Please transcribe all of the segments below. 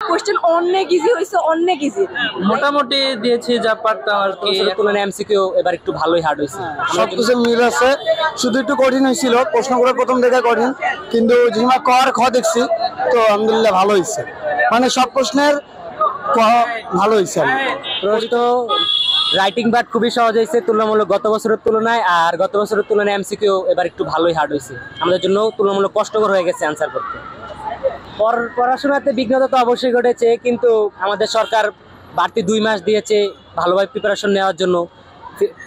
Question অনেক easy হয়েছে, অনেক ইজি। মোটামুটি দিয়েছি যা পারতাম আর কি, তুলনায় এমসিকিউ এবার একটু ভালোই হার্ড হয়েছে। সবকিছু মিল আছে, শুধু একটু কঠিন হয়েছিল প্রশ্নগুলো, প্রথম থেকে কঠিন, কিন্তু যেমন ক আর খ দেখছি তো আলহামদুলিল্লাহ ভালো হয়েছে, মানে সব প্রশ্নের ক ভালো হয়েছে। প্রশ্ন রাইটিং পার্ট খুবই সহজ হয়েছে তুলনামূলক গত বছরের তুলনায়, আর গত বছরের তুলনায় এমসিকিউ এবার একটু ভালোই হার্ড হয়েছে, আমাদের জন্য তুলনামূলক কষ্টকর হয়ে গেছে অ্যান্সার করতে। পড়াশোনাতে বিঘ্নতা তো অবশ্যই ঘটেছে, কিন্তু আমাদের সরকার বাড়তি 2 মাস দিয়েছে ভালোভাবে প্রিপারেশন নেওয়ার জন্য।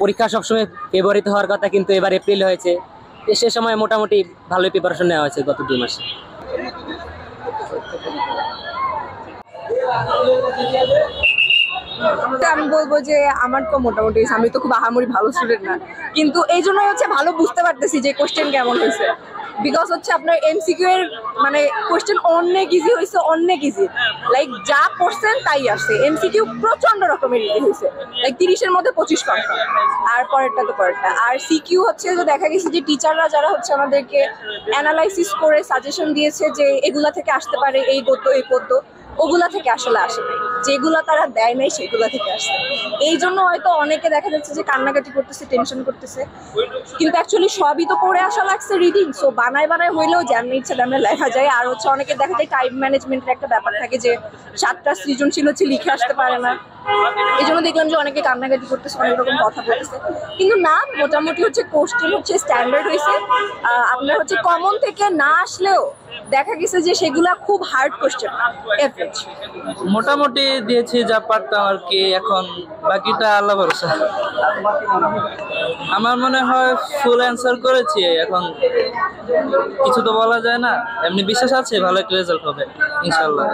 পরীক্ষা সবসময় ফেব্রুয়ারিতে হওয়ার কথা, কিন্তু এবার এপ্রিল হয়েছে, সে সময় মোটামুটি ভালোই প্রিপারেশন নেওয়া হয়েছে গত 2 মাসে। আমি বলবো যে আমার তো মোটামুটি, আমি তো খুব আহামরি ভালো স্টুডেন্ট না, কিন্তু এই জন্যই হচ্ছে ভালো বুঝতে পারতেছি যে কোশ্চেন কেমন হয়েছে। বিকজ হচ্ছে আপনার এমসিকিউ এর মানে কোশ্চেন অনেক ইজি হয়েছে, অনেক ইজি, লাইক যা পড়ছেন তাই আসছে। এমসিকিউ প্রচন্ড রকমের ইজি হয়েছে, লাইক 30-এর মধ্যে 25 কনফার্ম, আর পরেরটা তো পরেরটা। আর সিকিউ হচ্ছে যে দেখা গেছে যে টিচাররা যারা হচ্ছে আমাদেরকে অ্যানালাইসিস করে সাজেশন দিয়েছে যে এগুলা থেকে আসতে পারে, এই গদ্য এই পদ্য, ওগুলা থেকে আসলে আসে নাই, যেগুলা তারা দেয় নাই সেগুলা থেকে আসছে। এই জন্য হয়তো অনেকে দেখা যাচ্ছে যে কান্নাকাটি করতেছে, টেনশন করতেছে, কিন্তু অ্যাকচুয়ালি সবই তো পড়ে আসা লাগছে রিডিং। সো বানায় হইলেও যেমন ইচ্ছা তেমন লেখা যায়। আর হচ্ছে অনেকে দেখা যায় টাইম ম্যানেজমেন্টের একটা ব্যাপার থাকে যে 7টা সৃজনশীল হচ্ছে লিখে আসতে পারে না, এই জন্য দেখলাম যে অনেকে কান্নাকাটি করতেছে, অনেক রকম কথা বলতেছে। কিন্তু না, মোটামুটি হচ্ছে কোশ্চেন হচ্ছে স্ট্যান্ডার্ড হয়েছে। আপনার হচ্ছে কমন থেকে না আসলেও দেখা গেছে যে সেগুলা খুব হার্ড কোশ্চেন, এভারেজ মোটামুটি দিয়েছি যা পারতাম আর কি, এখন বাকিটা আল্লাহ ভরসা। আমার মনে হয় ফুল অ্যান্সার করেছি, এখন কিছু তো বলা যায় না, এমনি বিশ্বাস আছে ভালো একটা রেজাল্ট হবে ইনশাল্লাহ।